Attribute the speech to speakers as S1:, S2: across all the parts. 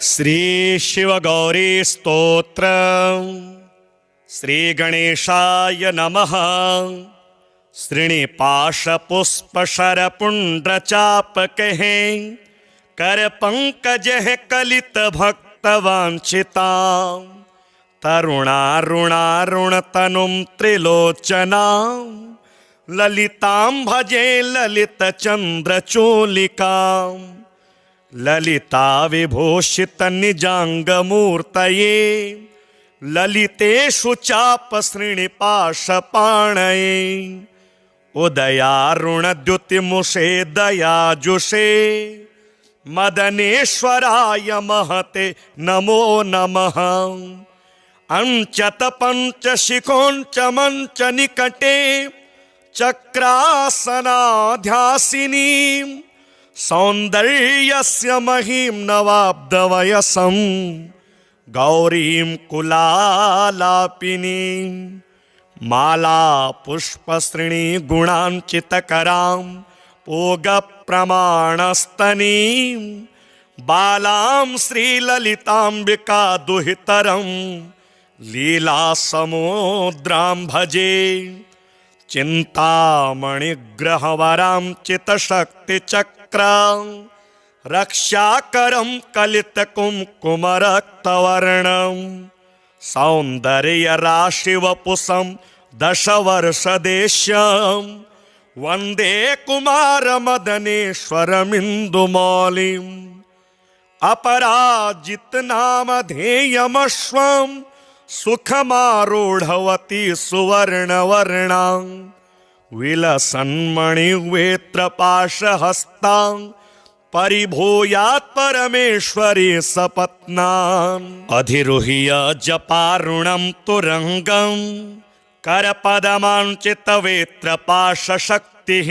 S1: श्री शिवगौरी स्तोत्र। श्री गणेशाय नमः। श्रीनिपाशपुष्पशरपुण्ड्रचापकहे कर पंकजः कलित भक्तवांछिता तरुणारुणारुणतनुं त्रिलोचना ललितां भजे ललित चंद्रचूलिकां ललिता विभूषित निजांगमूर्तये ललितेषु चाप श्रीनिपाशपाणये उदयारुणद्युतिमुषे दयाजुषे मदनेश्वराय महते नमो नमः। अंचत पंचशिखोंच मंच निकटे चक्रासनाध्यासिनी सौंदर्यस्य महिं नवाब्दवयसं गौरीं कुलालापिनीं माला पुष्पश्रेणी गुणांचितकरां पूगप्रमाणस्तनीं बालां श्रीललिताम्बिका दुहितरं लीलासमुद्रां भजे चिन्तामणिग्रहवरां चितशक्तिचक्रां रक्षाकरं कलितकुङ्कुमरक्तवर्णं सौन्दर्यराशिवपुषं दशवर्षदेश्यं वन्दे कुमारमदनेश्वरमिन्दुमौलिम् अपराजितनामधेयमश्वं सुखमारूढवती सुवर्णवर्णां विलसन्मणिवेत्रपाशहस्तां परिभूयात् परमेश्वरी सपत्नाम् अधिरुह्य जपारुणं तुरंगं करपदमाञ्चितवेत्रपाशशक्तिः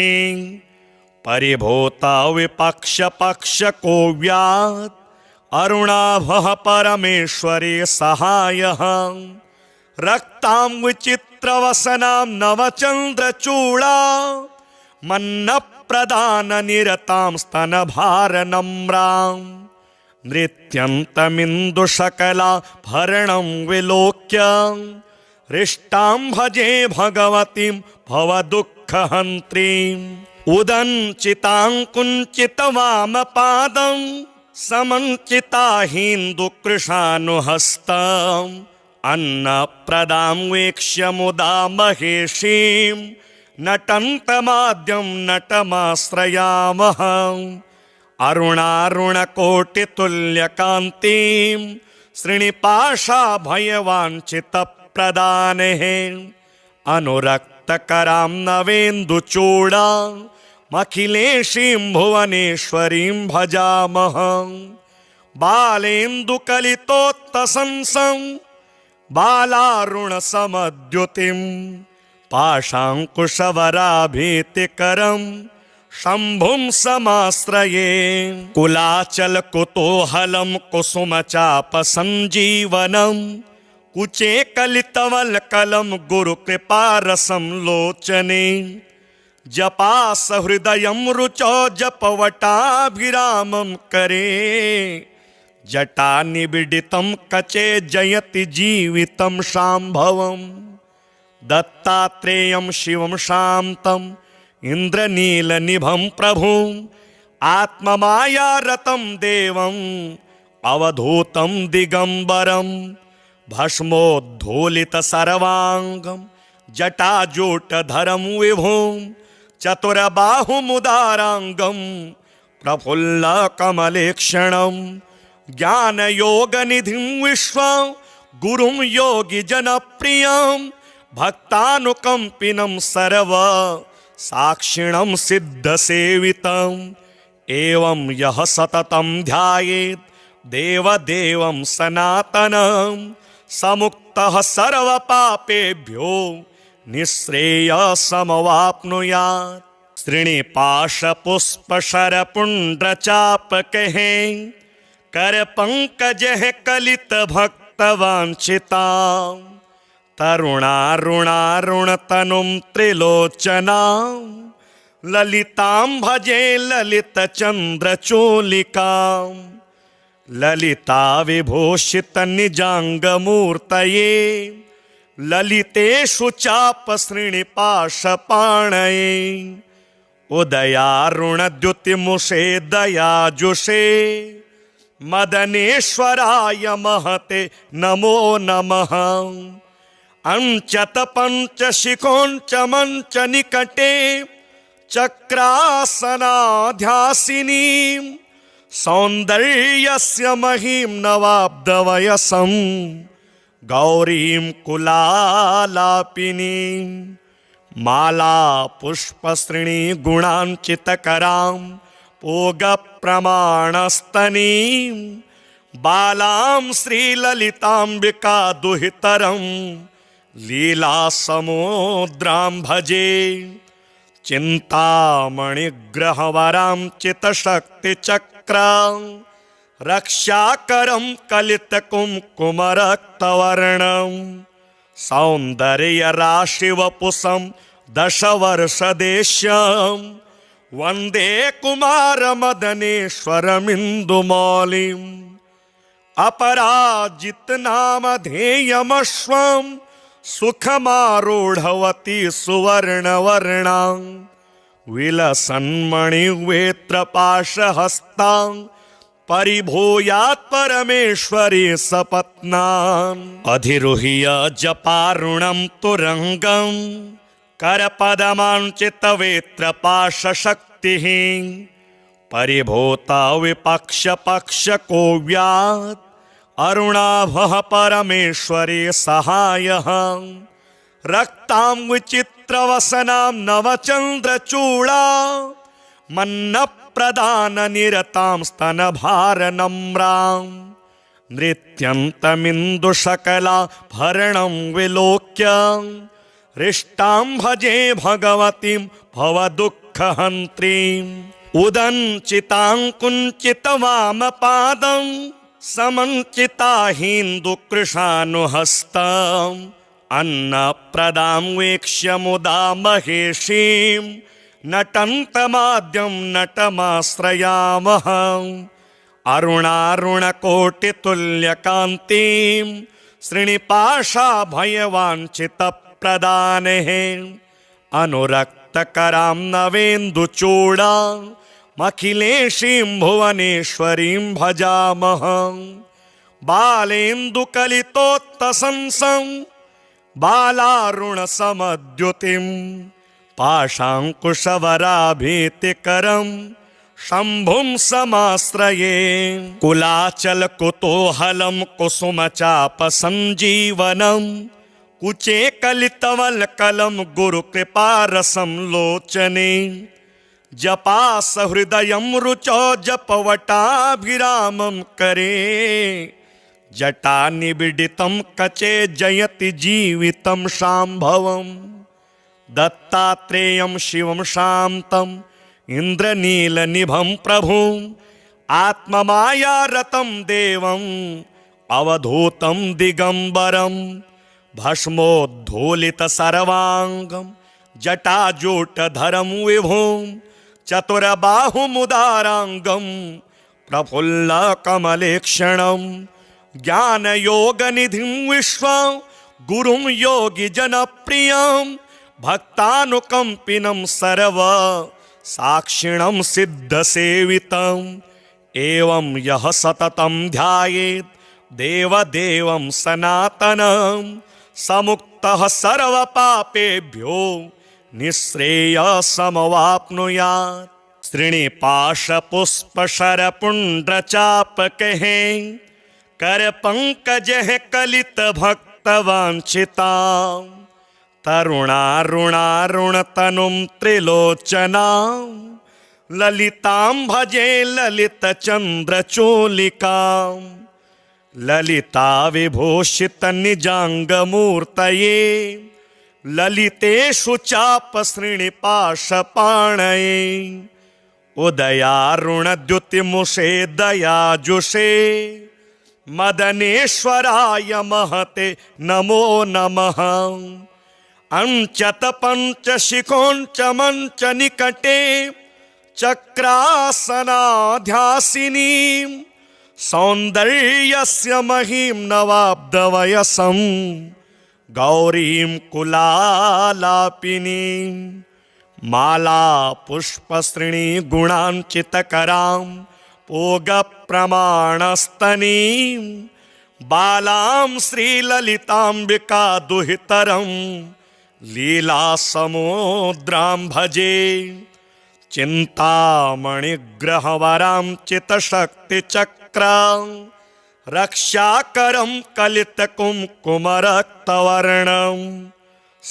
S1: परिभूता विपक्षपक्षकोव्यात् अरुणाभः परमेश्वरी सहायः रक्तां विचित्रवसनां नवचन्द्रचूडा मन्नप्रदाननिरतां स्तनभारनम्रां नृत्यन्तमिन्दुशकलाभरणं विलोक्य हृष्टां भजे भगवतीं भवदुःखहन्त्रीम् उदञ्चितां कुञ्चितवामपादं समञ्चिता हिन्दुकृशानुहस्तम् अन्नप्रदां वीक्ष्य मुदा महेशीं नटन्तमाद्यं नटमाश्रयामः अरुणारुणकोटितुल्यकान्तिं श्रीनिपाशाभयवाञ्छितप्रदानेः अनुरक्तकरां नवेन्दुचूडामखिलेशीं भुवनेश्वरीं भजामः बालेन्दुकलितोत्तसंसं बालारुणसमद्युतिं पाशाङ्कुशवराभीतिकरं शम्भुं समाश्रये कुलाचलकुतूहलं कुसुमचापसञ्जीवनं कुचे कलितवल्कलं गुरुकृपारसं लोचने जपासहृदयं रुचौ जपवटाभिरामं करे जटानिबिडितं कचे जयति जीवितं शाम्भवं दत्तात्रेयं शिवं शान्तं इन्द्रनीलनिभं प्रभुं आत्ममायारतं देवं अवधूतं दिगंबरं भस्मोद्धूलितसर्वाङ्गं जटाजूटधरं विभुं चतुरबाहुमुदाराङ्गं प्रफुल्लकमलेक्षणं ज्ञानयोगनिधिं विश्वं गुरुं योगिजनप्रियं भक्तानुकंपिनं सर्व साक्षिणं सिद्धसेवितम् एवं यः सततं ध्यायेत् देवदेवं सनातनं समुक्तः सर्वपापेभ्यो निःश्रेयसमवाप्नुयात्। श्रीनिपाशपुष्पशरपुण्ड्रचापकः करपङ्कजः कलितभक्तवाञ्छितां तरुणारुणारुणतनुं त्रिलोचनां ललितां भजे ललितचन्द्रचूलिकां ललिता विभूषित निजांगमूर्तये ललितेषु चापसृणिपाशपाणये उदयारुणद्युतिमुषे दयाजुषे मदनेश्वराय महते नमो नमः। अंचत पंचशिखोंच मंच निकटे चक्रासनाध्यासिनी सौंदर्यस्य महीं नवाब्दवयसं गौरीं कुलालापिनीं माला पुष्पसृणी गुणांचितकरां पोगप्रमाणस्तनीं बालां श्रीललिताम्बिका दुहितरं लीलासमुद्रां भजे चिन्तामणिग्रहवरां चितशक्तिचक्रां रक्षाकरं कलितकुङ्कुमरक्तवर्णं सौन्दर्यराशिवपुषं दशवर्षदेश्यं वन्दे कुमारमदनेश्वरमिन्दुमौलिम् अपराजितनामधेयमश्वं सुखमारूढवती सुवर्णवर्णां विलसन्मणिवेत्रपाशहस्तां परिभूयात् परमेश्वरी सपत्नाम् अधिरुह्य जपारुणं तुरङ्गं करपदमाञ्चितवेत्रपाशशक्तिः परिभूता विपक्षपक्षकोव्यात् अरुणाभः परमेश्वरी सहायः रक्तां विचित्रवसनां नवचन्द्रचूडा मन्नप्रदाननिरतां स्तनभारनम्रां नृत्यन्तमिन्दुशकलाभरणं विलोक्य हृष्टां भजे भगवतीं भवदुःखहन्त्रीम् उदञ्चितां कुञ्चितवामपादं समञ्चिताहीन्दुकृशानुहस्तम् अन्नप्रदां वीक्ष्य मुदा महेशीं नटन्तमाद्यं नटमाश्रयामः अरुणारुणकोटितुल्यकान्तिं श्रीनिपाशाभयवाञ्छितप्रदानेः अनुरक्तकरां नवेन्दुचूडा अखिलेशीं भुवनेश्वरीं भजामः बालेन्दुकलितोत्तसंसं बालारुणसमद्युतिं पाशाङ्कुशवराभीतिकरं शम्भुं समाश्रये कुलाचलकुतूहलं कुसुमचापसञ्जीवनं कुचे कलितवल्कलं गुरुकृपारसं लोचने जपासहृदयं रुचौ जपवटाभिरामं करे जटानिबिडितं कचे जयति जीवितं शाम्भवं दत्तात्रेयं शिवं शान्तं इन्द्रनीलनिभं प्रभुं आत्ममायारतं देवं अवधूतं दिगम्बरं भस्मोद्धूलितसर्वाङ्गं जटाजूटधरं विभुं चतुरबाहुमुदाराङ्गं प्रफुल्लकमलेक्षणं ज्ञानयोगनिधिं विश्वं गुरुं योगिजनप्रियं भक्तानुकम्पिनं सर्वसाक्षिणं सिद्धसेवितम् एवं यः सततं ध्यायेत् देवदेवं सनातनं समुक्तः सर्वपापेभ्यो निःश्रेयसमवाप्नुयात् श्रीनिपाशपुष्पशरपुण्ड्रचापकैः करपङ्कजैः कलितभक्तवाञ्छितां तरुणारुणारुणतनुं त्रिलोचनां ललितां भजे ललितचन्द्रचूलिकां ललिता विभूषितनिजाङ्गमूर्तये ललितेषु चापसृणिपाशपाणये उदयारुणद्युतिमुषे दयाजुषे मदनेश्वराय महते नमो नमः। अंचत पंचशिखोंच मंच निकटे चक्रासनाध्यासिनी सौन्दर्यस्य महीं नवाब्दवयसं गौरीं कुलालापिनीं माला पुष्पसृणी गुणाञ्चितकरां पोगप्रमाणस्तनीं बालां श्रीललिताम्बिका दुहितरं लीलासमुद्रां भजे चिन्तामणिग्रहवरां चितशक्तिचक्रां रक्षाकरं कलितकुङ्कुमरक्तवर्णं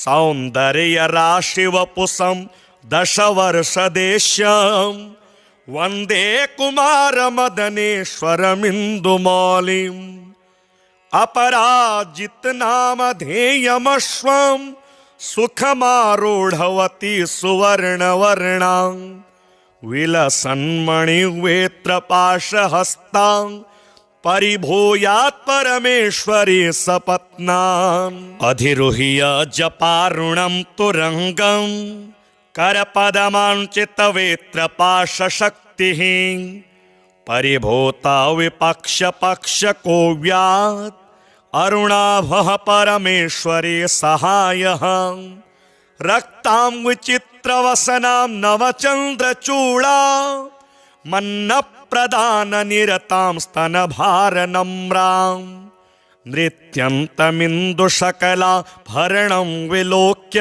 S1: सौन्दर्यराशिवपुषं दशवर्षदेश्यं वन्दे कुमारमदनेश्वरमिन्दुमौलिम् अपराजितनामधेयमश्वं सुखमारूढवती सुवर्णवर्णां विलसन्मणिवेत्रपाशहस्तां परिभूयात् परमेश्वरी सपत्नाम् अधिरुह्य जपारुणं तुरङ्गं करपदमाञ्चितवेत्रपाशशक्तिः परिभूता विपक्षपक्षकोव्यात् अरुणाभः परमेश्वरी सहायः रक्तां विचित्रवसनां नवचन्द्रचूडा मन्नप्रदाननिरतां स्तनभारनम्रां नृत्यन्तमिन्दुशकला भरणं विलोक्य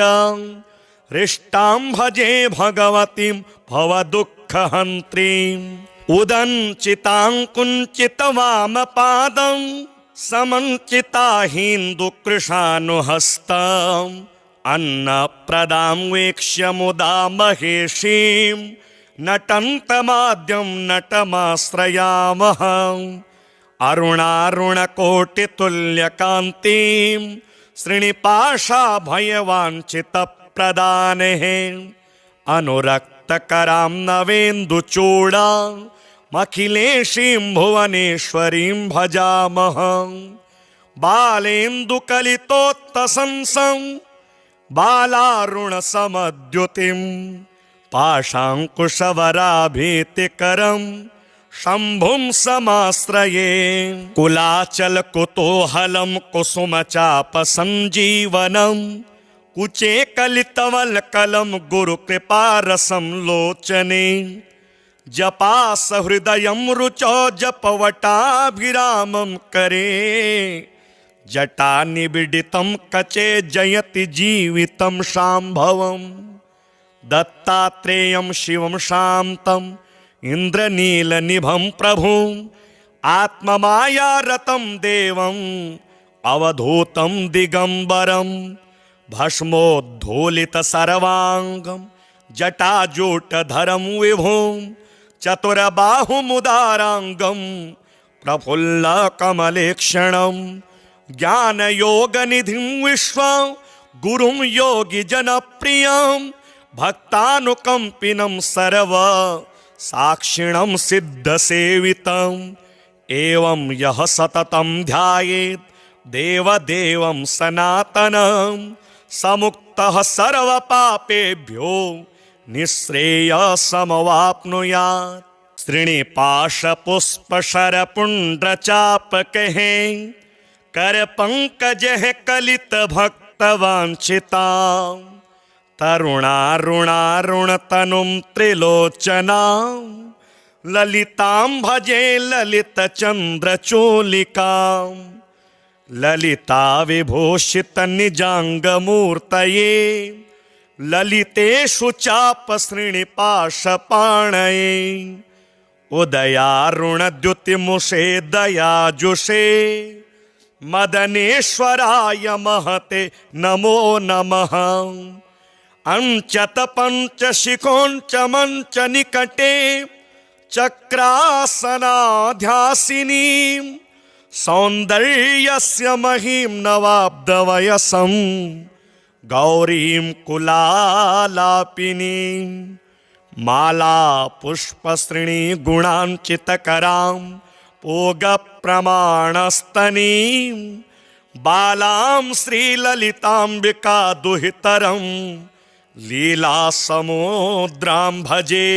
S1: हृष्टां भजे भगवतीं भवदुःखहन्त्रीम् उदञ्चितां कुञ्चितवामपादं समञ्चिताहीन्दुकृशानुहस्तम् अन्नप्रदां वीक्ष्य मुदा महेशीं नटन्तमाद्यं नटमाश्रयामः अरुणारुणकोटितुल्यकान्तिं श्रीनिपाशाभयवाञ्छितप्रदानेः अनुरक्तकरां नवेन्दुचूडां अखिलेशीं भुवनेश्वरीं भजामः बालेन्दुकलितोत्तसंसं बालारुणसमद्युतिं पाशाङ्कुशवराभीतिकरं शम्भुं समाश्रये कुलाचलकुतूहलं कुसुमचापसञ्जीवनं कुचे कलितवल्कलं गुरुकृपारसं लोचने जपासहृदयं रुचौ जपवटाभिरामं करे जटानिबिडितं कचे जयति जीवितं शाम्भवम् दत्तात्रेयं शिवं शान्तं इन्द्रनीलनिभं प्रभुम् आत्ममायारतं देवम् अवधूतं दिगम्बरं भस्मोद्धूलितसर्वाङ्गं जटाजूटधरं विभुं चतुरबाहुमुदाराङ्गं प्रफुल्लकमलेक्षणं ज्ञानयोगनिधिं विश्वं गुरुं योगिजनप्रियं भक्तानुकम्पिनं सर्व साक्षिणं सिद्धसेवितम् एवं यः सततं ध्यायेत् देवदेवं सनातनं समुक्तः सर्वपापेभ्यो निःश्रेयसमवाप्नुयात् श्रीनिपाशपुष्पशरपुण्ड्रचापकैः करपङ्कजैः कलितभक्तवाञ्छितां तरुणारुणारुणतनुं त्रिलोचनां ललितां भजे ललितचन्द्रचूलिकां ललिता विभूषितनिजाङ्गमूर्तये ललितेषु चापश्रीनिपाशपाणये उदयारुणद्युतिमुषे दयाजुषे मदनेश्वराय महते नमो नमः अंचत पंचशिखोंच मंच निकटे चक्रासनाध्यासिनीं सौन्दर्यस्य महीं नवाब्दवयसं गौरीं कुलालापिनीं माला पुष्पसृणी गुणाञ्चितकरां पोगप्रमाणस्तनीं बालां श्रीललिताम्बिका दुहितरं लीलासमुद्रां भजे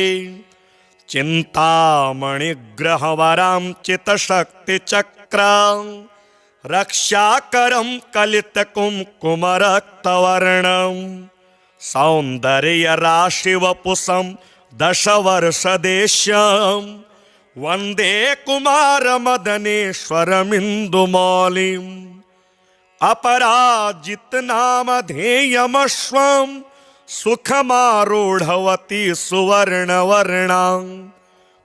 S1: चिन्तामणिग्रहवरां चितशक्तिचक्रां रक्षाकरं कलितकुङ्कुमरक्तवर्णं सौन्दर्यराशिवपुषं दशवर्षदेश्यं वन्दे कुमारमदनेश्वरमिन्दुमौलिम् अपराजितनामधेयमश्वं सुखमारूढवती सुवर्णवर्णां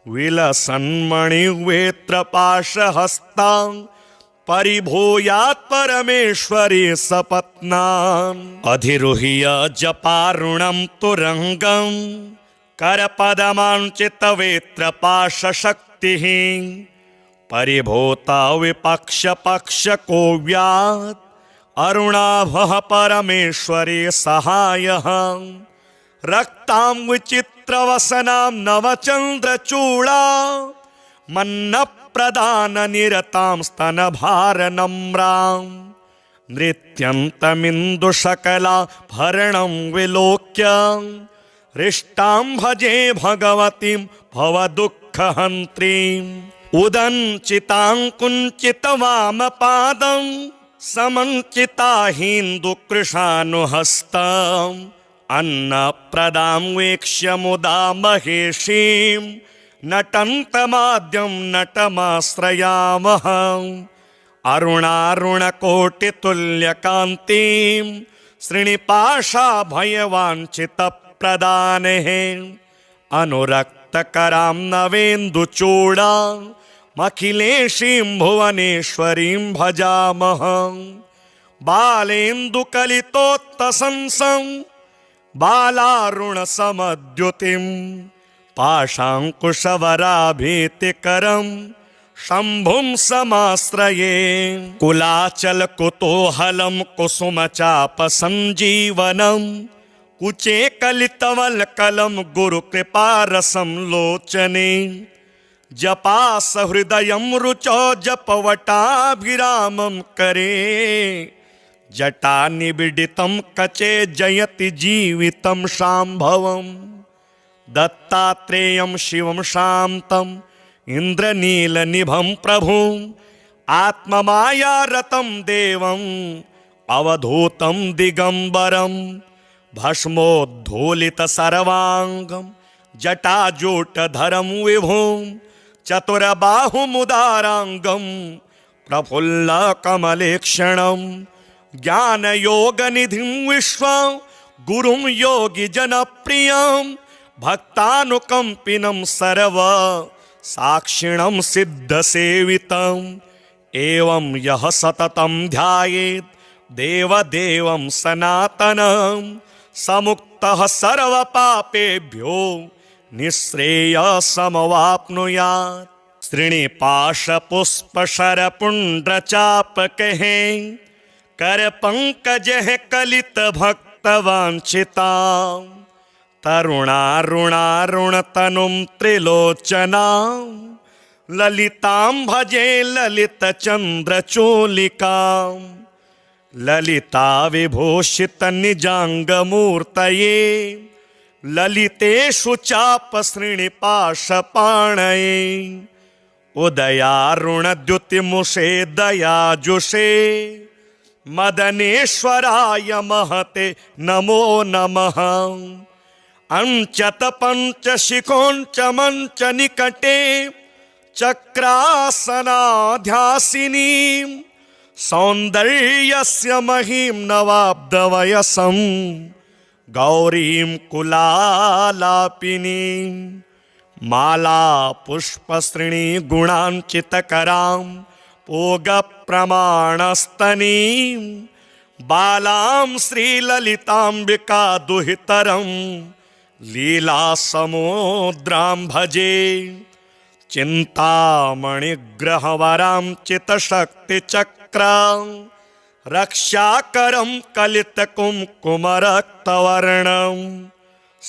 S1: विलसन्मणिवेत्रपाशहस्तां परिभूयात् परमेश्वरी सपत्नाम् अधिरुह्य जपारुणं तुरङ्गं करपदमाञ्चितवेत्रपाशशक्तिः परिभूता विपक्षपक्षकोव्यात् अरुणाभः परमेश्वरी सहायः रक्तां विचित्रवसनां नवचन्द्रचूडा मन्नप्रदाननिरतां स्तनभारनम्रां नृत्यन्तमिन्दुशकलाभरणं विलोक्य हृष्टां भजे भगवतीं भवदुःखहन्त्रीम् उदञ्चितां कुञ्चितवामपादं समञ्चिताहीन्दुकृशानुहस्तम् अन्नप्रदां वीक्ष्य मुदा महेशीं नटन्तमाद्यं नटमाश्रयामः अरुणारुणकोटितुल्यकान्तिं श्रीनिपाशाभयवाञ्छितप्रदानेः अनुरक्तकरां नवेन्दुचूडा अखिलेशीं भुवनेश्वरीं भजामः बालेन्दुकलितोत्तसंसं बालारुणसमद्युतिं पाशाङ्कुशवराभीतिकरं शम्भुं समाश्रये कुलाचलकुतूहलं कुसुमचापसञ्जीवनं कुचे कलितवल्कलं गुरुकृपारसं लोचने जपासहृदयं रुचौ जपवटाभिरामं करे जटानिबिडितं कचे जयति जीवितं शाम्भवम् दत्तात्रेयं शिवं शान्तं इन्द्रनीलनिभं प्रभुम् आत्ममायारतं देवम् अवधूतं दिगम्बरं भस्मोद्धूलितसर्वाङ्गं जटाजूटधरं विभुं चतुरबाहुमुदाराङ्गं प्रफुल्लकमलेक्षणं ज्ञानयोगनिधिं विश्वं गुरुं योगिजनप्रियं भक्तानुकम्पिनं सर्व साक्षिणं सिद्धसेवितम् एवं यः सततं ध्यायेत् देवदेवं सनातनं समुक्तः सर्वपापेभ्यो निःश्रेयसमवाप्नुयात् श्रीनिपाशपुष्पशरपुण्ड्रचापकैः करपङ्कजैः कलितभक्तवाञ्छितां तरुणारुणारुणतनुं त्रिलोचनां ललितां भजे ललितचन्द्रचूलिकां ललिता विभूषितनिजाङ्गमूर्तये ललितेषु चापश्रीनिपाशपाणये उदयारुणद्युतिमुषे दयाजुषे मदनेश्वराय महते नमो नमः अंचतपञ्चशिखोञ्च मञ्च निकटे चक्रासनाध्यासिनीं सौन्दर्यस्य महीं नवाब्दवयसं गौरीं कुलालापिनीं माला पुष्पश्रेणी गुणाञ्चितकरां पूगप्रमाणस्तनीं बालां श्रीललिताम्बिका दुहितरं लीलासमुद्रां भजे चिन्तामणिग्रहवरां चितशक्तिचक्रां रक्षाकरं कलितकुङ्कुमरक्तवर्णं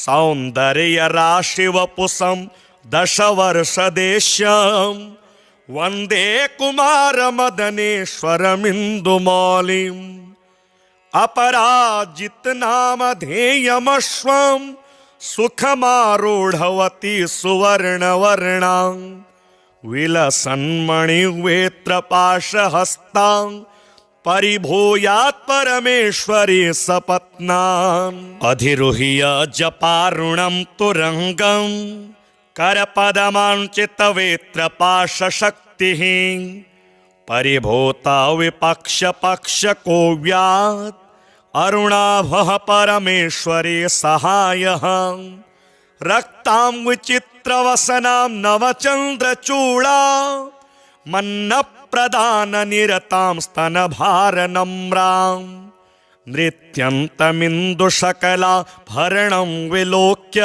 S1: सौन्दर्यराशिवपुषं दशवर्षदेश्यं वन्दे कुमारमदनेश्वरमिन्दुमौलिम् अपराजितनामधेयमश्वं सुखमारूढवती सुवर्णवर्णां विलसन्मणिवेत्रपाशहस्तां परिभूयात् परमेश्वरी सपत्नाम् अधिरुह्य जपारुणं तुरंगं करपदमाञ्चितवेत्रपाशशक्तिः परिभूता विपक्षपक्षकोव्यात् अरुणाभः परमेश्वरी सहायः रक्तां विचित्रवसनां नवचन्द्रचूडा मन्नप्रदाननिरतां स्तनभारनम्रां नृत्यन्तमिन्दुशकलाभरणं विलोक्य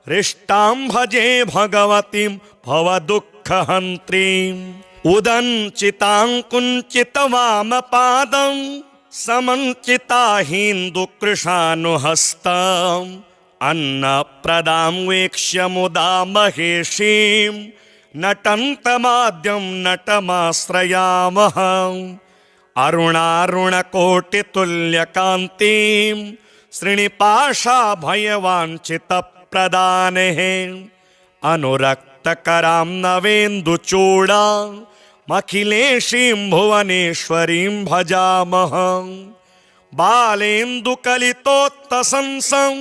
S1: हृष्टां भजे भगवतीं भवदुःखहन्त्रीम् उदञ्चितां कुञ्चितवामपादं समञ्चिताहीन्दुकृशानुहस्तम् अन्नप्रदां वीक्ष्य मुदा महेशीं नटन्तमाद्यं नटमाश्रयामः अरुणारुणकोटितुल्यकान्तिं श्रीनिपाशाभयवाञ्छितप्रदानेः अनुरक्तकरां नवेन्दुचूडा अखिलेशीं भुवनेश्वरीं भजामः बालेन्दुकलितोत्तसंसं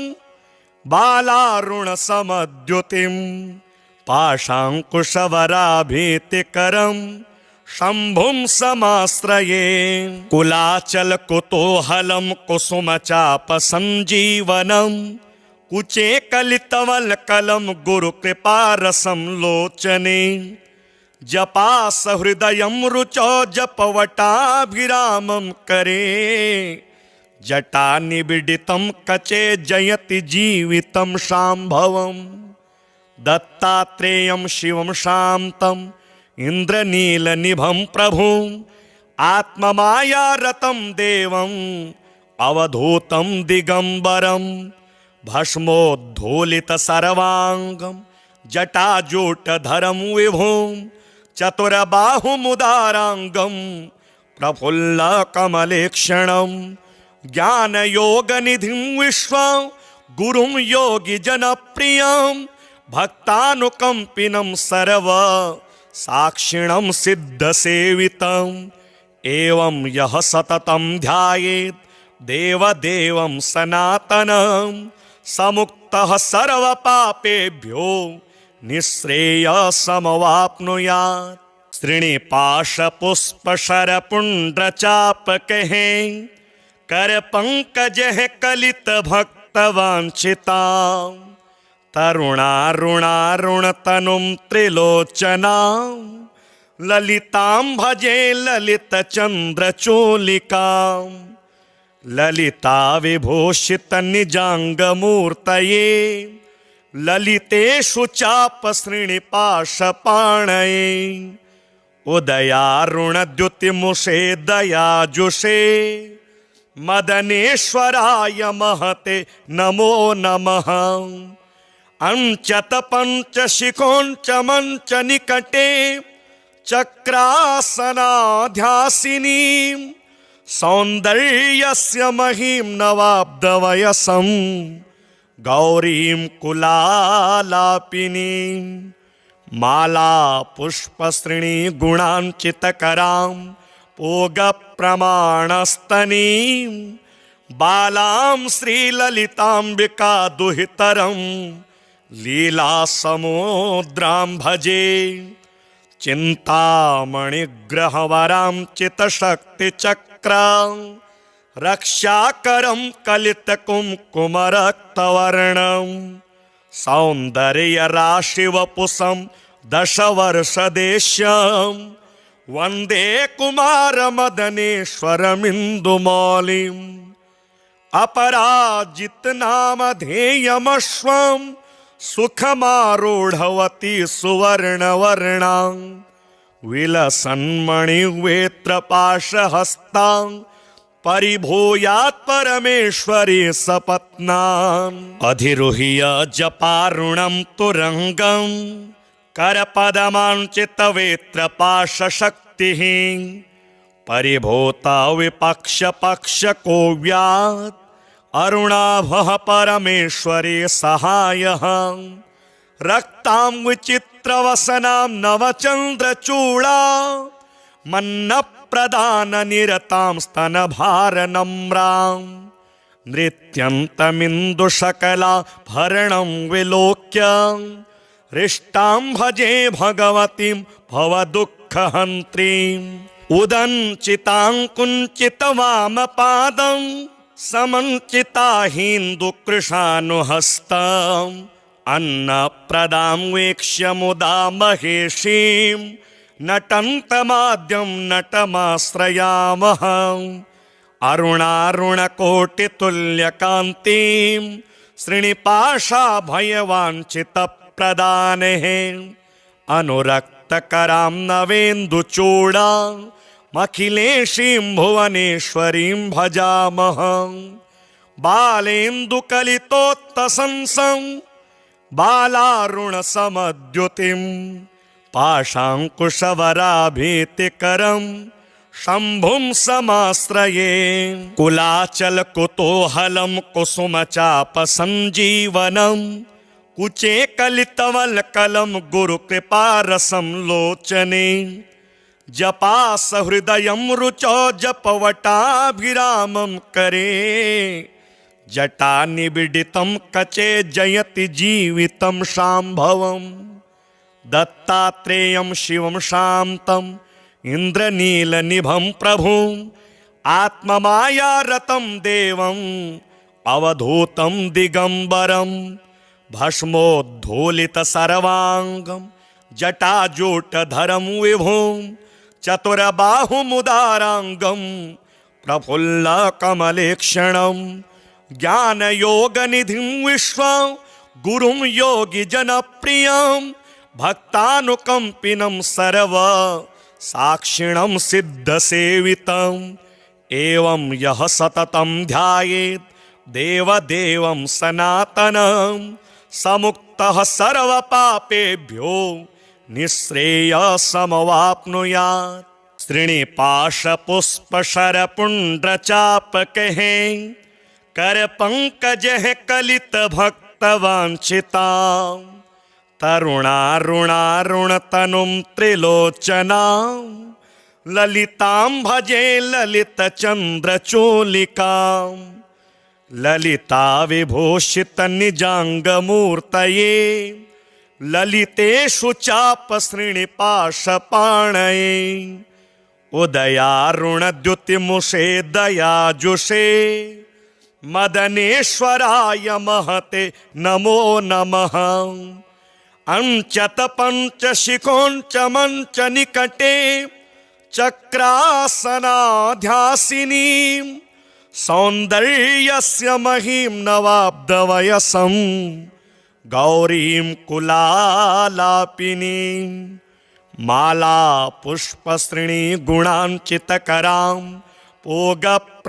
S1: बालारुणसमद्युतिं पाशाङ्कुशवराभीतिकरं शम्भुं समाश्रये कुलाचलकुतूहलं कुसुमचापसञ्जीवनं कुचे कलितवल्कलं गुरुकृपारसं लोचने जपासहृदयं रुचौ जपवटाभिरामं करे जटानिबिडितं कचे जयति जीवितं शाम्भवं दत्तात्रेयं शिवं शान्तं इन्द्रनीलनिभं प्रभुं आत्ममायारतं देवं अवधूतं दिगम्बरं भस्मोद्धूलितसर्वाङ्गं जटाजूटधरं विभुं चतुरबाहुमुदाराङ्गं प्रफुल्लकमलेक्षणं ज्ञानयोगनिधिं विश्वं गुरुं योगिजनप्रियं भक्तानुकम्पिनं सर्वसाक्षिणं सिद्धसेवितम् एवं यः सततं ध्यायेत् देवदेवं सनातनं समुक्तः सर्वपापेभ्यो निःश्रेयसमवाप्नुयात् श्रीनिपाशपुष्पशरपुण्ड्रचापकैः करपङ्कजैः कलितभक्तवाञ्छितां तरुणारुणारुणतनुं त्रिलोचनां ललितां भजे ललितचन्द्रचूलिकां ललिता विभूषितनिजाङ्गमूर्तये ललितेषु चापश्रीनिपाशपाणये उदयारुणद्युतिमुषे दयाजुषे मदनेश्वराय महते नमो नमः अंचतपञ्चशिखोञ्च मञ्च निकटे चक्रासनाध्यासिनीं सौन्दर्यस्य महीं नवाब्दवयसं गौरीं कुलालापिनीं माला पुष्पश्रेणी गुणाञ्चितकरां पूगप्रमाणस्तनीं बालां श्रीललिताम्बिका दुहितरं लीलासमुद्रां भजे चिन्तामणिग्रहवरां चितशक्तिचक्रां रक्षाकरं कलितकुङ्कुमरक्तवर्णं सौन्दर्यराशिवपुषं दशवर्षदेश्यं वन्दे कुमारमदनेश्वरमिन्दुमौलिम् अपराजितनामधेयमश्वं सुखमारूढवती सुवर्णवर्णां विलसन्मणिवेत्रपाशहस्तां परिभूयात् परमेश्वरी सपत्नाम् अधिरुह्य जपारुणं तुरंगं करपदमाञ्चितवेत्रपाशशक्तिः परिभूता विपक्षपक्षकोव्यात् अरुणाभः परमेश्वरे सहायः रक्तां विचित्रवसनां नवचन्द्रचूडा मन्नप्रदाननिरतां स्तनभारनम्रां नृत्यन्तमिन्दुशकलाभरणं विलोक्य हृष्टां भजे भगवतीं भवदुःखहन्त्रीम् उदञ्चितां कुञ्चितवामपादं समञ्चिताहीन्दुकृशानुहस्तम् अन्नप्रदां वीक्ष्य मुदा महेशीं नटन्तमाद्यं नटमाश्रयामः अरुणारुणकोटितुल्यकान्तिं श्रीनिपाशाभयवाञ्छितप्रदानेः अनुरक्तकरां नवेन्दुचूडां अखिलेशीं भुवनेश्वरीं भजामः बालेन्दुकलितोत्तसंसं बालारुणसमद्युतिं पाशाङ्कुशवराभीतिकरं शम्भुं समाश्रये कुलाचलकुतूहलं कुसुमचापसञ्जीवनं कुचे कलितवल्कलं गुरुकृपारसं लोचने जपासहृदयं रुचौ जपवटाभिरामं करे जटानिबिडितं कचे जयति जीवितं शाम्भवम् दत्तात्रेयं शिवं शान्तं इन्द्रनीलनिभं प्रभुम् आत्ममायारतं देवम् अवधूतं दिगम्बरं भस्मोद्धूलितसर्वाङ्गं जटाजूटधरं विभुं चतुरबाहुमुदाराङ्गं प्रफुल्लकमलेक्षणं ज्ञानयोगनिधिं विश्वं गुरुं योगिजनप्रियं भक्तानुकम्पिनं सर्व साक्षिणं सिद्धसेवितम् एवं यः सततं ध्यायेत् देवदेवं सनातनं समुक्तः सर्वपापेभ्यो निःश्रेयसमवाप्नुयात्। श्रीनिपाशपुष्पशरपुण्ड्रचापकैः करपङ्कजैः कलितभक्तवाञ्छितां तरुणारुणारुणतनुं त्रिलोचनां ललितां भजे ललितचन्द्रचूलिकां ललिता विभूषितनिजाङ्गमूर्तये ललितेषु चापश्रीनिपाशपाणये उदयारुणद्युतिमुषे दयाजुषे मदनेश्वराय महते नमो नमः। अंचत पंचशिखोंच मंच निकटे चक्रासनाध्यासिनी सौन्दर्यस्य महीं नवाब्दवयसं गौरीं कुलालापिनीं माला पुष्पश्रेणी गुणांचितकरां पोगप्रमाणस्तनीं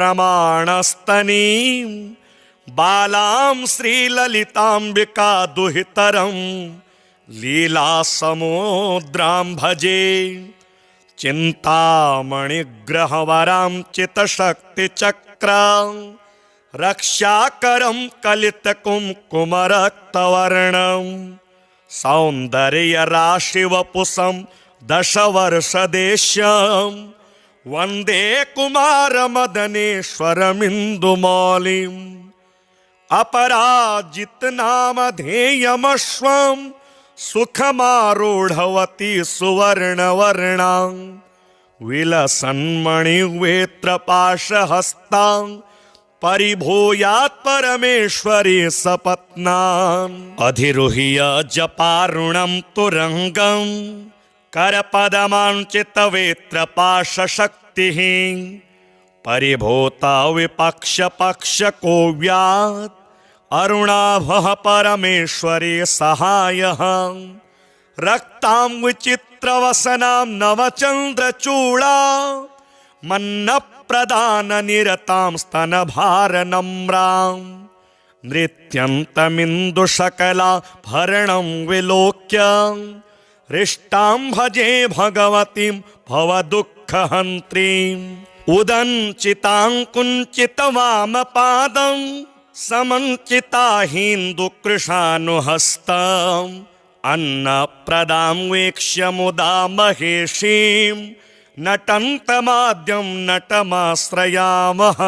S1: बालां श्रीललिताम्बिका दुहितरं लीलासमुद्रां भजे चिन्तामणिग्रहवरां चितशक्तिचक्रां रक्षाकरं कलितकुङ्कुमरक्तवर्णं सौन्दर्यराशिवपुषं दशवर्षदेश्यं वन्दे कुमारमदनेश्वरमिन्दुमौलिम् अपराजितनामधेयमश्वं सुखमारूढवती सुवर्णवर्णां विलसन्मणिवेत्रपाशहस्तां परिभूयात् परमेश्वरी सपत्नाम् अधिरुह्य जपारुणं तुरंगं करपदमाञ्चितवेत्रपाशशक्तिः परिभूता विपक्षपक्षकोव्यात् अरुणाभः परमेश्वरी सहायः रक्तां विचित्रवसनां नवचन्द्रचूडा मन्नप्रदाननिरतां स्तनभारनम्रां नृत्यन्तमिन्दुशकलाभरणं विलोक्य हृष्टां भजे भगवतीं भवदुःखहन्त्रीम् उदञ्चितां कुञ्चितवामपादं समञ्चिताहीन्दुकृशानुहस्तम् अन्नप्रदां वीक्ष्य मुदा महेशीं नटन्तमाद्यं नटमाश्रयामः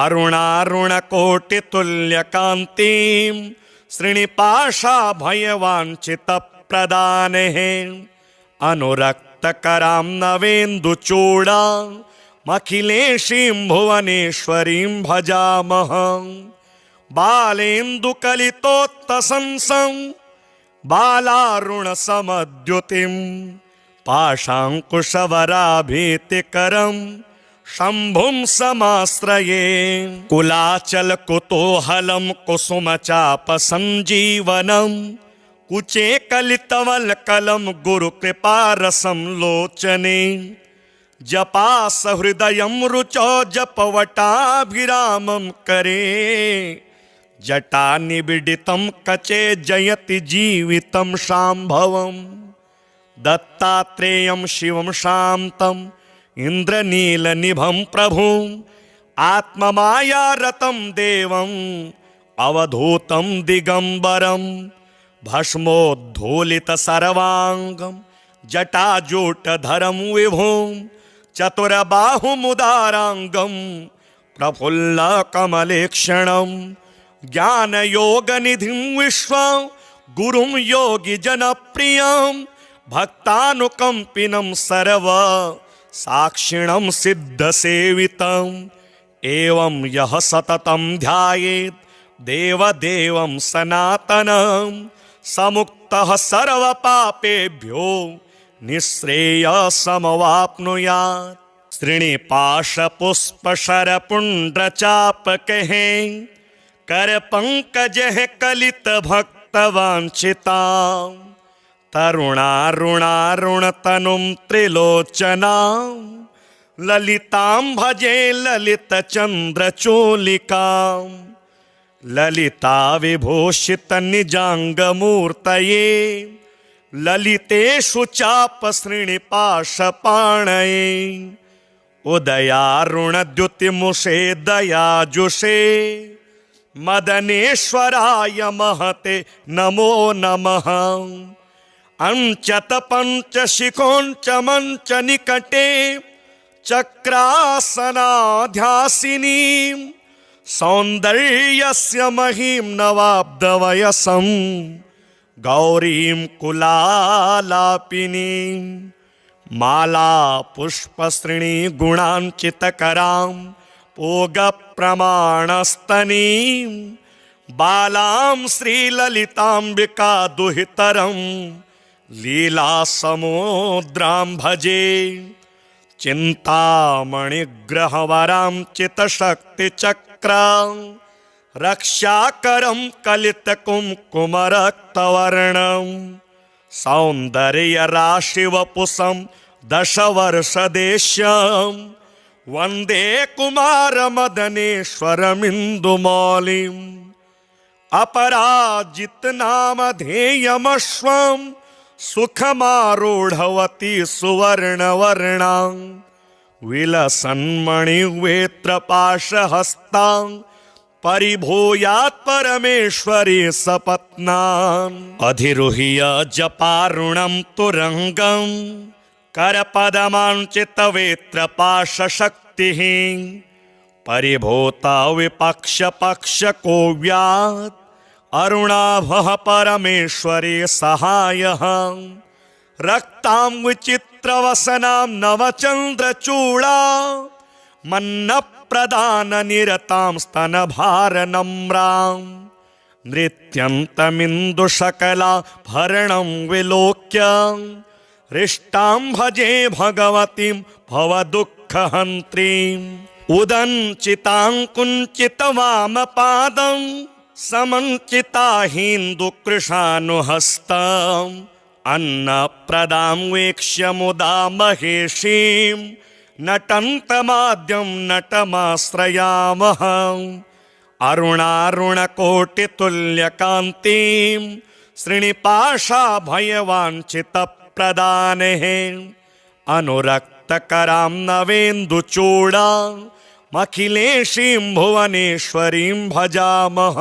S1: अरुणारुणकोटितुल्यकान्तिं श्रीनिपाशाभयवाञ्छितप्रदानेः अनुरक्तकरां नवेन्दुचूडा अखिलेशीं भुवनेश्वरीं भजामः बालेन्दुकलितोत्तसंसं बालारुणसमद्युतिं पाशाङ्कुशवराभीतिकरं शम्भुं समाश्रये कुलाचलकुतूहलं कुसुमचापसञ्जीवनं कुचे कलितवल्कलं गुरुकृपारसं लोचने जपासहृदयं रुचौ जपवटाभिरामं करे जटानिबिडितं कचे जयति जीवितं शाम्भवं दत्तात्रेयं शिवं शान्तं इन्द्रनीलनिभं प्रभुम् आत्ममायारतं देवम् अवधूतं दिगम्बरं भस्मोद्धूलितसर्वाङ्गं जटाजूटधरं विभुं चतुरबाहुमुदाराङ्गं प्रफुल्लकमलेक्षणं ज्ञानयोगनिधिं विश्वं गुरुं योगिजनप्रियं भक्तानुकम्पिनं सर्व साक्षिणं सिद्धसेवितम् एवं यः सततं ध्यायेत् देवदेवं सनातनं समुक्तः सर्वपापेभ्यो निःश्रेयसमवाप्नुयात् श्रीनिपाशपुष्पशरपुण्ड्रचापकैः करपङ्कजैः कलितभक्तवाञ्छितां तरुणारुणारुणतनुं त्रिलोचनां ललितां भजे ललितचन्द्रचूलिकां ललिता विभूषितनिजाङ्गमूर्तये ललितेषु चापश्रीनिपाशपाणये उदयारुणद्युतिमुषे दयाजुषे मदनेश्वराय महते नमो नमः अंचत पंचशिखोंच मंच निकटे चक्रासनाध्यासिनी सौन्दर्यस्य महीं नवाब्दवयसं गौरीं कुलालापिनीं माला पुष्पश्रेणी गुणांचितकरां पोगप्रमाणस्तनीं बालां श्रीललिताम्बिका दुहितरं लीलासमुद्रां भजे चिन्तामणिग्रहवरां चितशक्तिचक्रां रक्षाकरं कलितकुङ्कुमरक्तवर्णं सौन्दर्यराशिवपुषं दशवर्षदेश्यं वन्दे कुमारमदनेश्वरमिन्दुमौलिम् अपराजितनामधेयमश्वं सुखमारूढवती सुवर्णवर्णां विलसन्मणिवेत्रपाशहस्तां परिभूयात् परमेश्वरी सपत्नाम् अधिरुह्य जपारुणं तुरङ्गं करपदमाञ्चितवेत्रपाशशक्तिः परिभूता विपक्षपक्षकोव्यात् अरुणाभः परमेश्वरी सहायः रक्तां विचित्रवसनां नवचन्द्रचूडा मन्नप्रदाननिरतां स्तनभारनम्रां नृत्यन्तमिन्दुशकला भरणं विलोक्य हृष्टां भजे भगवतीं भवदुःखहन्त्रीम् उदञ्चितां कुञ्चितवामपादं समञ्चिताहीन्दुकृशानुहस्तम् अन्नप्रदां वीक्ष्य मुदा महेशीं नटन्तमाद्यं नटमाश्रयामः अरुणारुणकोटितुल्यकान्तिं श्रीनिपाशाभयवाञ्छितप्रदानेः अनुरक्तकरां नवेन्दुचूडा अखिलेशीं भुवनेश्वरीं भजामः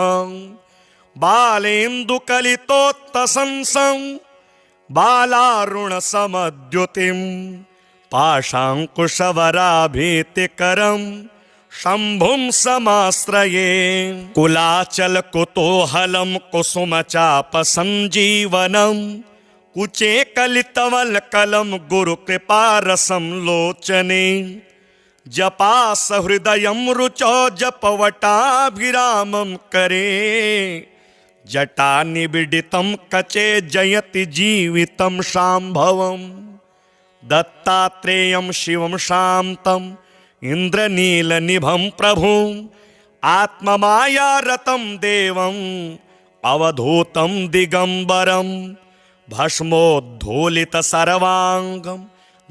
S1: बालेन्दुकलितोत्तसंसं बालारुणसमद्युतिं पाशाङ्कुशवराभीतिकरं शम्भुं समाश्रये कुलाचलकुतूहलं कुसुमचापसञ्जीवनं कुचे कलितवल्कलं गुरुकृपारसं लोचने जपासहृदयं रुचौ जपवटाभिरामं करे जटानिबिडितं कचे जयति जीवितं शाम्भवं दत्तात्रेयं शिवं शान्तं इन्द्रनीलनिभं प्रभुं आत्ममायारतं देवं अवधूतं दिगम्बरं भस्मोद्धूलितसर्वाङ्गं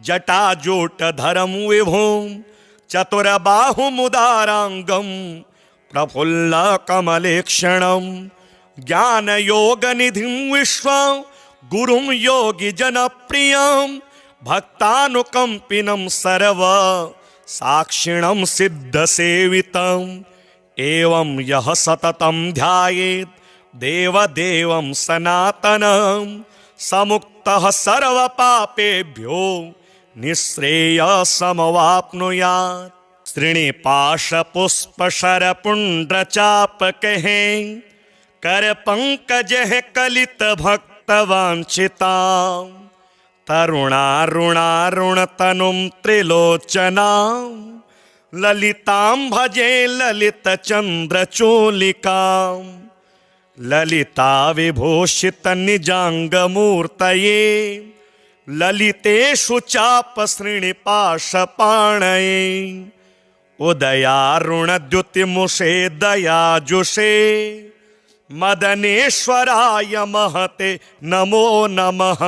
S1: जटाजूटधरं विभुं चतुरबाहुमुदाराङ्गं प्रफुल्लकमलेक्षणं ज्ञानयोगनिधिं विश्वं गुरुं योगिजनप्रियं भक्तानुकम्पिनं सर्व साक्षिणं सिद्धसेवितम् एवं यः सततं ध्यायेत् देवदेवं सनातनं समुक्तः सर्वपापेभ्यो निःश्रेयसमवाप्नुयात् श्रीनिपाशपुष्पशरपुण्ड्रचापकैः करपङ्कजैः कलितभक्तवाञ्छितां तरुणारुणारुणतनुं त्रिलोचनां ललितां भजे ललितचन्द्रचूलिकां ललिता विभूषितनिजाङ्गमूर्तये ललितेषु चापश्रीनिपाशपाणये उदयारुणद्युतिमुषे दयाजुषे मदनेश्वराय महते नमो नमः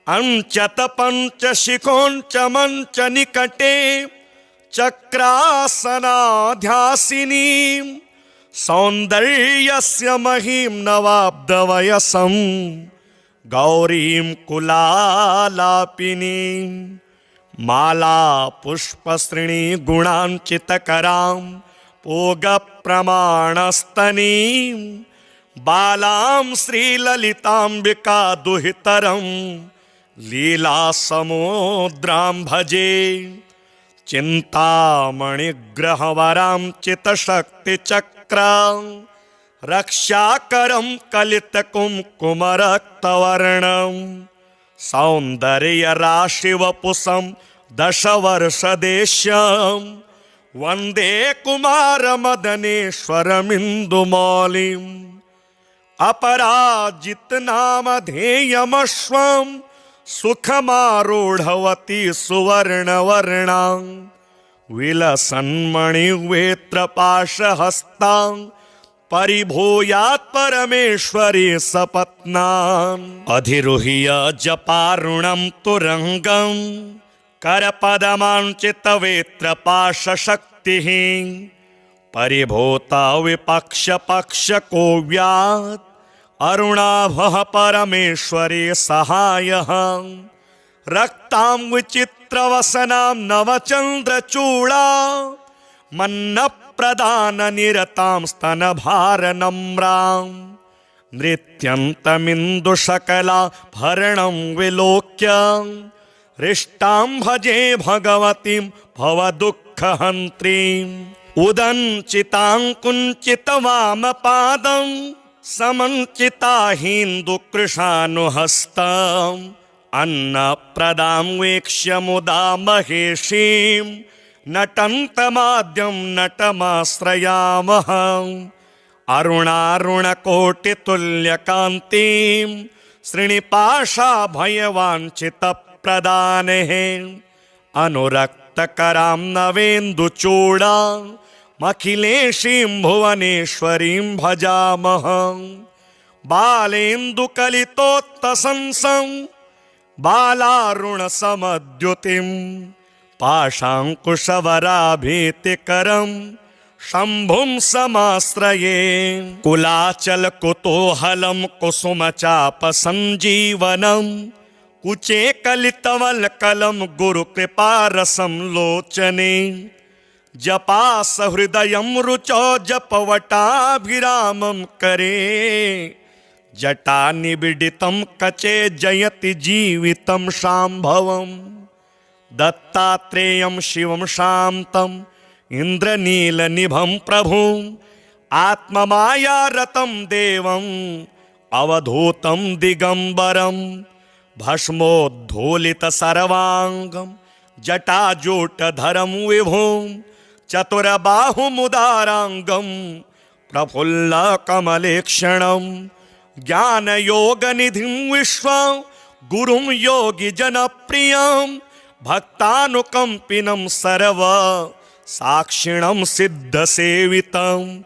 S1: अंचत पंचशिखोंच मंच निकटे चक्रासनाध्यासिनी सौन्दर्यस्य महीं नवाब्दवयसं गौरीं कुलालापिनीं माला पुष्पश्रेणी गुणांचितकरां पोगप्रमाणस्तनीं बालां श्रीललिताम्बिका दुहितरं लीलासमुद्रां भजे चिन्तामणिग्रहवरां चितशक्तिचक्रां रक्षाकरं कलितकुङ्कुमरक्तवर्णं सौन्दर्यराशिवपुषं दशवर्षदेश्यं वन्दे कुमारमदनेश्वरमिन्दुमौलिम् अपराजितनामधेयमश्वं सुखमारूढवती सुवर्णवर्णां विलसन्मणिवेत्रपाशहस्तां परिभूयात् परमेश्वरी सपत्नाम् अधिरुह्य जपारुणं तुरङ्गं करपदमाञ्चितवेत्रपाशशक्तिः परिभूता विपक्षपक्षकोव्यात् अरुणाभः परमेश्वरी सहायः रक्तां विचित्रवसनां नवचन्द्रचूडा मन्नप्रदाननिरतां स्तनभारनम्रां नृत्यन्तमिन्दुशकला भरणं विलोक्य हृष्टां भजे भगवतीं भवदुःखहन्त्रीम् उदञ्चितां कुञ्चितवामपादं समञ्चिताहीन्दुकृशानुहस्तम् अन्नप्रदां वीक्ष्य मुदा महेशीं नटन्तमाद्यं नटमाश्रयामः अरुणारुणकोटितुल्यकान्तिं श्रीनिपाशाभयवाञ्छितप्रदानेः अनुरक्तकरां नवेन्दुचूडां अखिलेशीं भुवनेश्वरीं भजामः बालेन्दुकलितोत्तसंसं बालारुणसमद्युतिं पाशाङ्कुशवराभीतिकरं शम्भुं समाश्रये कुलाचलकुतूहलं कुसुमचापसञ्जीवनं कुचे कलितवल्कलं गुरुकृपारसं लोचने जपास हृदयं रुचौ जपवटाभिरामं करे जटा निबिडितं कचे जयति जीवितं शाम्भवम् दत्तात्रेयं शिवं शान्तं इन्द्रनीलनिभं प्रभुम् आत्ममायारतं देवम् अवधूतं दिगंबरं भस्मोद्धूलितसर्वाङ्गं जटाजूटधरं विभुं चतुरबाहुमुदाराङ्गं प्रफुल्लकमलेक्षणं ज्ञानयोगनिधिं विश्वं गुरुं योगिजनप्रियं भक्तानुकम्पिनं सर्व साक्षिणं सिद्धसेवितम्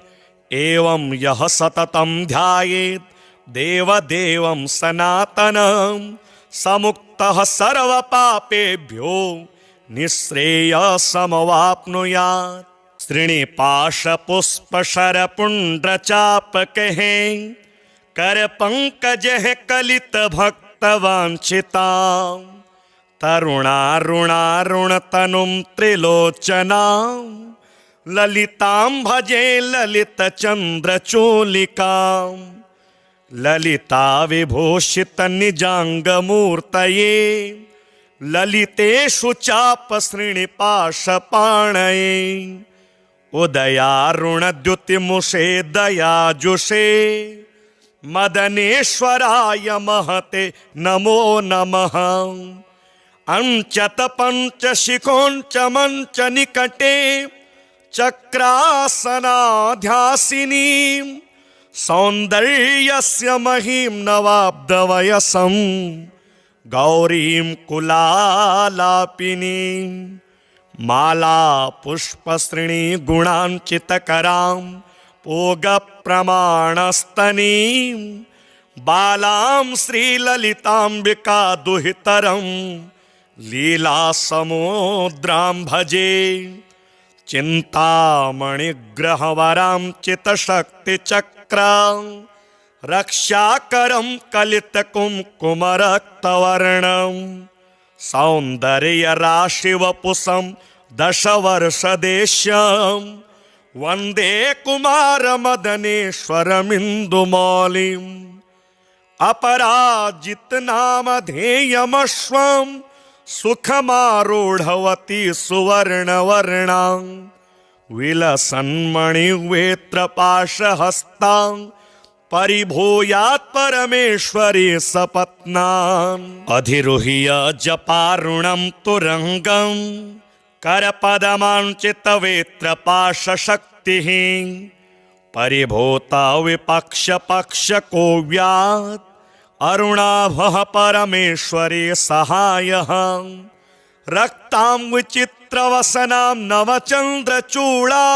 S1: एवं यः सततं ध्यायेत् देवदेवं सनातनं समुक्तः सर्वपापेभ्यो निःश्रेयसमवाप्नुयात्। श्रीनिपाशपुष्पशरपुण्ड्रचापकैः करपङ्कजैः कलितभक्तवाञ्छितां तरुणारुणारुणतनुं त्रिलोचनां ललितां भजे ललितचन्द्रचूलिकां ललिता विभूषितनिजाङ्गमूर्तये ललितेषु चापश्रीनिपाशपाणये उदयारुणद्युतिमुषे दयाजुषे मदनेश्वराय महते नमो नमः। अंचत पंचशिखोंच मंच निकटे चक्रासनाध्यासिनी सौंदर्यस्य महीं नवाब्दवयसं गौरीं कुलालापिनीं माला पुष्पश्रेणी गुणांचितकरां पोगप्रमाणस्तनीं बालां श्रीललिताम्बिका दुहितरं लीलासमुद्रां भजे चिन्तामणिग्रहवरां चितशक्तिचक्रां रक्षाकरं कलितकुङ्कुमरक्तवर्णं सौन्दर्यराशिवपुषं दशवर्षदेश्यं वन्दे कुमारमदनेश्वरमिन्दुमौलिम् अपराजितनामधेयमश्वं सुखमारूढवती सुवर्णवर्णां विलसन्मणिवेत्रपाशहस्तां परिभूयात् परमेश्वरी सपत्नान् अधिरुह्य जपारुणं तुरंगं करपदमाञ्चितवेत्रपाशशक्तिः परिभूता विपक्षपक्षकोव्यात् अरुणाभः परमेश्वरी सहायः रक्तां विचित्रवसनां नवचन्द्रचूडा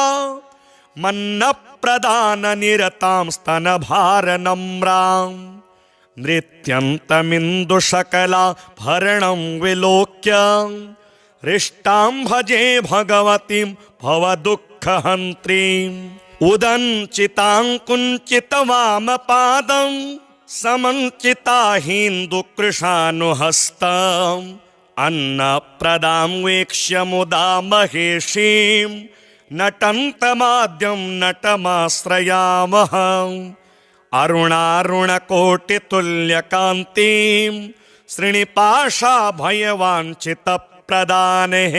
S1: मन्नप्रदाननिरतां स्तनभारनम्रां नृत्यन्तमिन्दुशकलाभरणं विलोक्य हृष्टां भजे भगवतीं भवदुःखहन्त्रीम् उदञ्चितां कुञ्चितवामपादं समञ्चिता हिन्दुकृशानुहस्तम् अन्नप्रदां वीक्ष्य मुदा महेशीं नटन्तमाद्यं नटमाश्रयामः अरुणारुणकोटितुल्यकान्तिं श्रीनिपाशाभयवाञ्छितप्रदानेः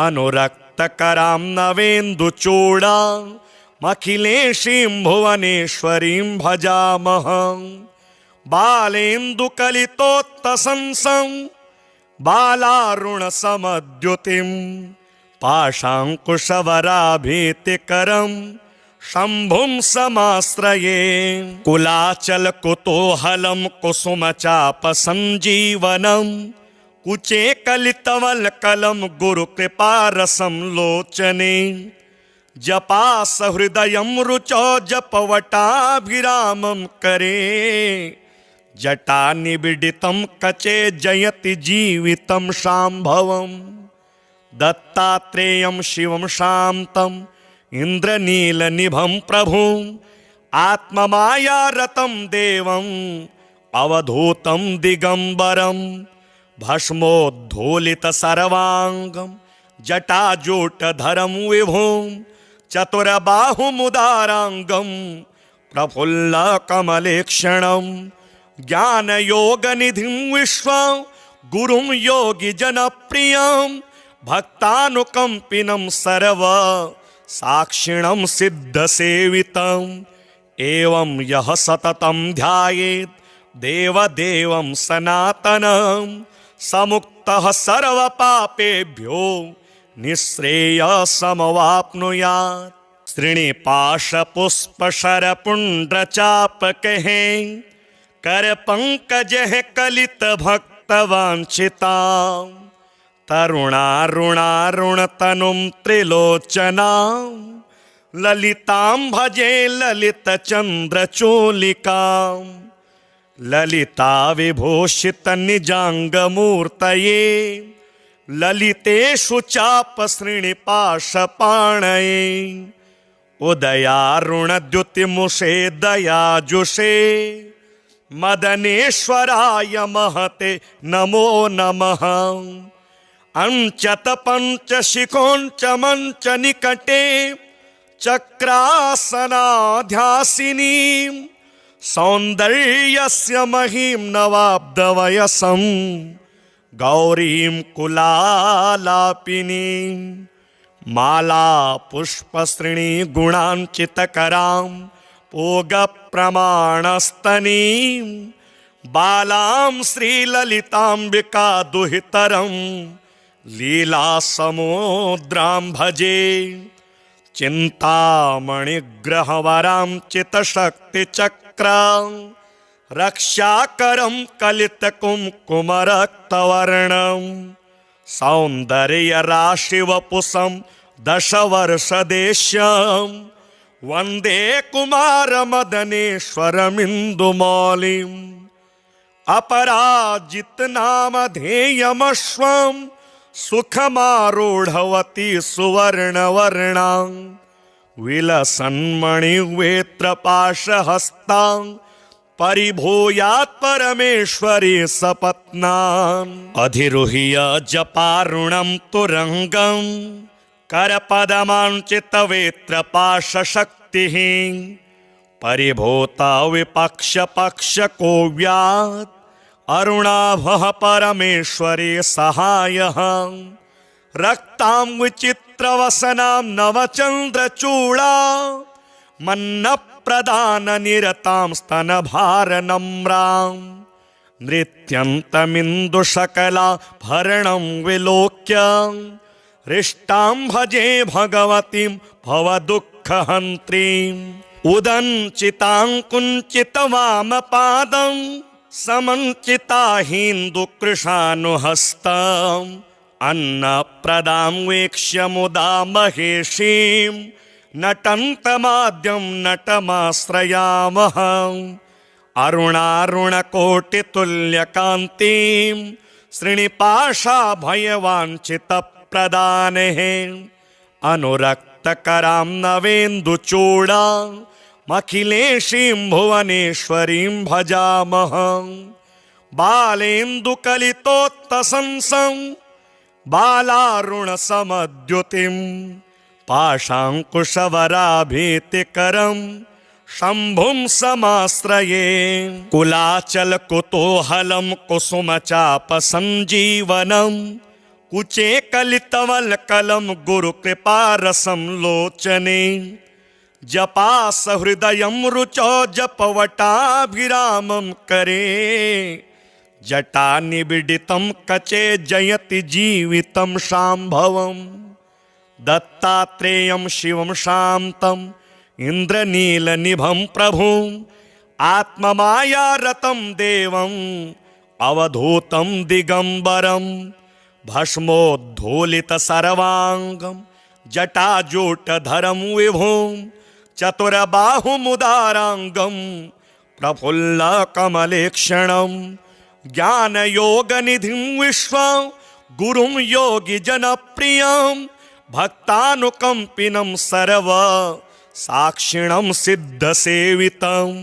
S1: अनुरक्तकरां नवेन्दुचूडा अखिलेशीं भुवनेश्वरीं भजामः बालेन्दुकलितोत्तसंसं बालारुणसमद्युतिं पाशाङ्कुशवराभीतिकरं शम्भुं समाश्रये कुलाचलकुतूहलं कुसुमचापसञ्जीवनं कुचे कलितवल्कलं गुरुकृपारसं लोचने जपास हृदयं रुचौ जपवटाभिरामं करे जटा निबिडितं कचे जयति जीवितं शाम्भवम् दत्तात्रेयं शिवं शान्तं इन्द्रनीलनिभं प्रभुम् आत्ममायारतं देवम् अवधूतं दिगंबरं भस्मोद्धूलितसर्वाङ्गं जटाजूटधरं विभुं चतुरबाहुमुदाराङ्गं प्रफुल्लकमलेक्षणं ज्ञानयोगनिधिं विश्वं गुरुं योगिजनप्रियं भक्तानुकम्पिनं सर्व साक्षिणं सिद्धसेवितम् एवं यः सततं ध्यायेत् देवदेवं सनातनं समुक्तः सर्वपापेभ्यो निःश्रेयसमवाप्नुयात्। श्रीनिपाशपुष्पशरपुण्ड्रचापकैः करपङ्कजैः कलितभक्तवाञ्छितां तरुणारुणारुणतनुं त्रिलोचनां ललितां भजे ललितचन्द्रचूलिकां ललिता विभूषितनिजाङ्गमूर्तये ललितेषु चापश्रीनिपाशपाणये उदयारुणद्युतिमुषे दयाजुषे मदनेश्वराय महते नमो नमः। अंचत पंचशिखोंच मंच निकटे चक्रासनाध्यासिनी सौन्दर्यस्य महीं नवाब्दवयसं गौरीं कुलालापिनीं माला पुष्पश्रेणी गुणांचितकरां पूगप्रमाणस्तनीं बालां श्रीललिताम्बिका दुहितरं लीलासमुद्रां भजे चिन्तामणिग्रहवरां चितशक्तिचक्रां रक्षाकरं कलितकुङ्कुमरक्तवर्णं सौन्दर्यराशिवपुषं दशवर्षदेश्यं वन्दे कुमारमदनेश्वरमिन्दुमौलिम् अपराजितनामधेयमश्वं सुखमारूढवती सुवर्णवर्णां विलसन्मणिवेत्रपाशहस्तां परिभूयात् परमेश्वरी सपत्नान् अधिरुह्य जपारुणं तुरङ्गं करपदमाञ्चितवेत्रपाशशक्तिः परिभूता विपक्षपक्षकोव्यात् अरुणाभः परमेश्वरी सहायः रक्तां विचित्रवसनां नवचन्द्रचूडा मन्नप्रदाननिरतां स्तनभारनम्रां नृत्यन्तमिन्दुशकलाभरणं विलोक्य हृष्टां भजे भगवतीं भवदुःखहन्त्रीम् उदञ्चितां कुञ्चितवामपादं समञ्चिताहीन्दुकृशानुहस्तम् अन्नप्रदां वीक्ष्य मुदा महेशीं नटन्तमाद्यं नटमाश्रयामः अरुणारुणकोटितुल्यकान्तिं श्रीनिपाशाभयवाञ्छितप्रदानेः अनुरक्तकरां नवेन्दुचूडा अखिलेशीं भुवनेश्वरीं भजामः बालेन्दुकलितोत्तसंसं बालारुणसमद्युतिं पाशाङ्कुशवराभीतिकरं शम्भुं समाश्रये कुलाचलकुतूहलं कुसुमचापसञ्जीवनं कुचे कलितवल्कलं गुरुकृपारसं लोचने जपासहृदयं रुचौ जपवटाभिरामं करे जटानिबिडितं कचे जयति जीवितं शाम्भवम् दत्तात्रेयं शिवं शान्तं इन्द्रनीलनिभं प्रभुं आत्ममायारतं देवं अवधूतं दिगंबरं भस्मोद्धूलितसर्वाङ्गं जटाजूटधरं विभुं चतुरबाहुमुदाराङ्गं प्रफुल्लकमलेक्षणं ज्ञानयोगनिधिं विश्वं गुरुं योगिजनप्रियं भक्तानुकम्पिनं सर्व साक्षिणं सिद्धसेवितम्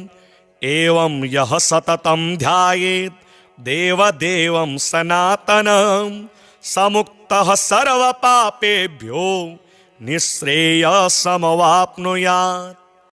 S1: एवं यः सततं ध्यायेत् देवदेवं सनातनं समुक्त सर्व पापेभ्यो निःश्रेयसमवाप्नुयात्।